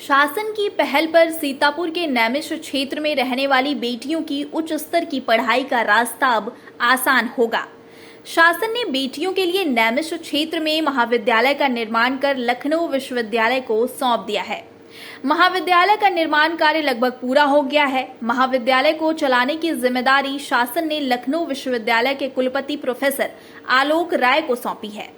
शासन की पहल पर सीतापुर के नैमिष क्षेत्र में रहने वाली बेटियों की उच्च स्तर की पढ़ाई का रास्ता अब आसान होगा। शासन ने बेटियों के लिए नैमिष क्षेत्र में महाविद्यालय का निर्माण कर लखनऊ विश्वविद्यालय को सौंप दिया है। महाविद्यालय का निर्माण कार्य लगभग पूरा हो गया है। महाविद्यालय को चलाने की जिम्मेदारी शासन ने लखनऊ विश्वविद्यालय के कुलपति प्रोफेसर आलोक राय को सौंपी है।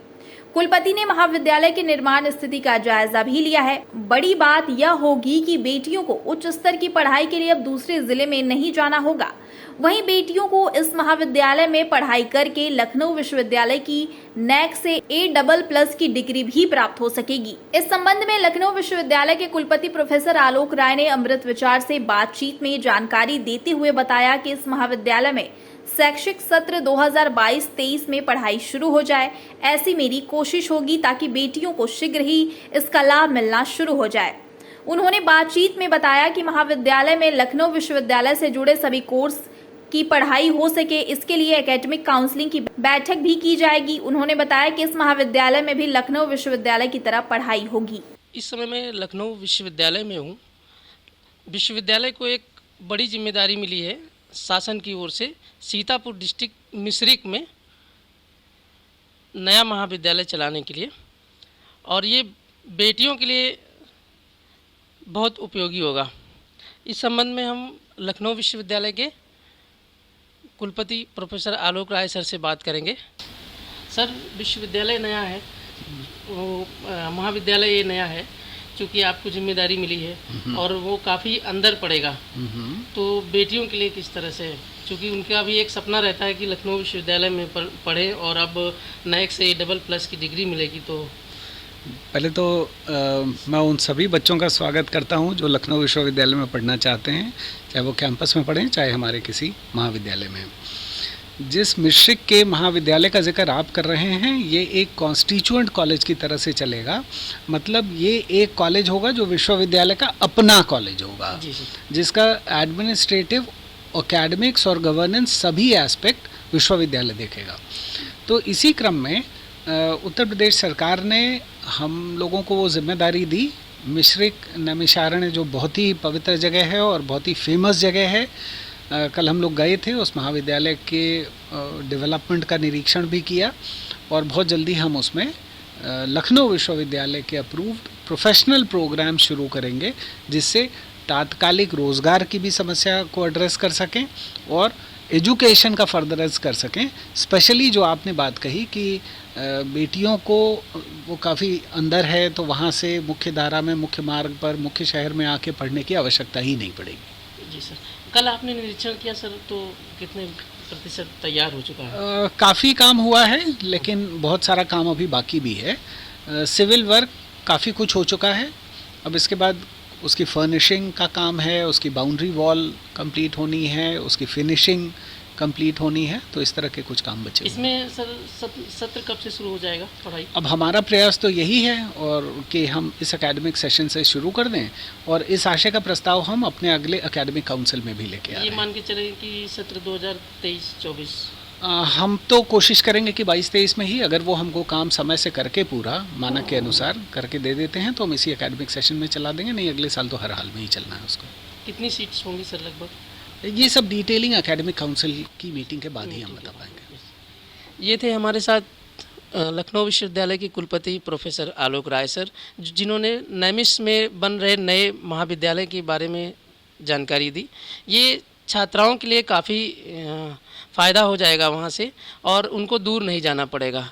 कुलपति ने महाविद्यालय के निर्माण स्थिति का जायजा भी लिया है। बड़ी बात यह होगी कि बेटियों को उच्च स्तर की पढ़ाई के लिए अब दूसरे जिले में नहीं जाना होगा। वहीं बेटियों को इस महाविद्यालय में पढ़ाई करके लखनऊ विश्वविद्यालय की नैक से A++ की डिग्री भी प्राप्त हो सकेगी। इस संबंध में लखनऊ विश्वविद्यालय के कुलपति प्रोफेसर आलोक राय ने अमृत विचार से बातचीत में जानकारी देते हुए बताया कि इस महाविद्यालय में शैक्षिक सत्र 2022-23 में पढ़ाई शुरू हो जाए, ऐसी मेरी कोशिश होगी ताकि बेटियों को शीघ्र ही इसका लाभ मिलना शुरू हो जाए। उन्होंने बातचीत में बताया कि महाविद्यालय में लखनऊ विश्वविद्यालय से जुड़े सभी कोर्स की पढ़ाई हो सके, इसके लिए एकेडमिक काउंसलिंग की बैठक भी की जाएगी। उन्होंने बताया कि इस महाविद्यालय में भी लखनऊ विश्वविद्यालय की तरह पढ़ाई होगी। इस समय मैं लखनऊ विश्वविद्यालय में हूँ। विश्वविद्यालय को एक बड़ी जिम्मेदारी मिली है शासन की ओर से सीतापुर डिस्ट्रिक्ट मिश्रिक में नया महाविद्यालय चलाने के लिए, और ये बेटियों के लिए बहुत उपयोगी होगा। इस संबंध में हम लखनऊ विश्वविद्यालय के कुलपति प्रोफेसर आलोक राय सर से बात करेंगे। सर, विश्वविद्यालय नया है, महाविद्यालय ये नया है, चूँकि आपको जिम्मेदारी मिली है और वो काफ़ी अंदर पड़ेगा, तो बेटियों के लिए किस तरह से, चूँकि उनका भी एक सपना रहता है कि लखनऊ विश्वविद्यालय में पढ़े और अब नैक से A++ की डिग्री मिलेगी। तो पहले तो मैं उन सभी बच्चों का स्वागत करता हूं जो लखनऊ विश्वविद्यालय में पढ़ना चाहते हैं, चाहे वो कैंपस में पढ़ें चाहे हमारे किसी महाविद्यालय में। जिस मिश्रिक के महाविद्यालय का जिक्र आप कर रहे हैं, ये एक कॉन्स्टिट्यूएंट कॉलेज की तरह से चलेगा। मतलब ये एक कॉलेज होगा जो विश्वविद्यालय का अपना कॉलेज होगा, जिसका एडमिनिस्ट्रेटिव, एकेडमिक्स और गवर्नेंस सभी एस्पेक्ट विश्वविद्यालय देखेगा। तो इसी क्रम में उत्तर प्रदेश सरकार ने हम लोगों को वो जिम्मेदारी दी। मिश्रिक नैमिषारण्य जो बहुत ही पवित्र जगह है और बहुत ही फेमस जगह है, कल हम लोग गए थे, उस महाविद्यालय के डेवलपमेंट का निरीक्षण भी किया और बहुत जल्दी हम उसमें लखनऊ विश्वविद्यालय के अप्रूव्ड प्रोफेशनल प्रोग्राम शुरू करेंगे, जिससे तात्कालिक रोज़गार की भी समस्या को एड्रेस कर सकें और एजुकेशन का फर्दरेंस कर सकें। स्पेशली जो आपने बात कही कि बेटियों को वो काफ़ी अंदर है, तो वहाँ से मुख्य धारा में, मुख्य मार्ग पर, मुख्य शहर में आके पढ़ने की आवश्यकता ही नहीं पड़ेगी। जी सर, कल आपने निरीक्षण किया सर, तो कितने प्रतिशत तैयार हो चुका है? काफ़ी काम हुआ है, लेकिन बहुत सारा काम अभी बाकी भी है। सिविल वर्क काफ़ी कुछ हो चुका है। अब इसके बाद उसकी फर्निशिंग का काम है, उसकी बाउंड्री वॉल कंप्लीट होनी है, उसकी फिनिशिंग कंप्लीट होनी है, तो इस तरह के कुछ काम बचे। इसमें सर सत्र कब से शुरू हो जाएगा पढ़ाई? अब हमारा प्रयास तो यही है और कि हम इस एकेडमिक सेशन से शुरू कर दें, और इस आशय का प्रस्ताव हम अपने अगले एकेडमिक काउंसिल में भी लेके आ रहे हैं। ये मान के चलें कि सत्र 2023-24 हम तो कोशिश करेंगे कि 22-23 में ही, अगर वो हमको काम समय से करके पूरा मानक के अनुसार करके दे देते हैं, तो हम इसी एकेडमिक सेशन में चला देंगे। नहीं, अगले साल तो हर हाल में ही चलना है उसको। कितनी सीट्स होंगी सर लगभग? ये सब डिटेलिंग एकेडमिक काउंसिल की मीटिंग के बाद ही हम बता पाएंगे। ये थे हमारे साथ लखनऊ विश्वविद्यालय के कुलपति प्रोफेसर आलोक राय सर, जिन्होंने नैमिष में बन रहे नए महाविद्यालय के बारे में जानकारी दी। ये छात्राओं के लिए काफ़ी फ़ायदा हो जाएगा वहाँ से, और उनको दूर नहीं जाना पड़ेगा।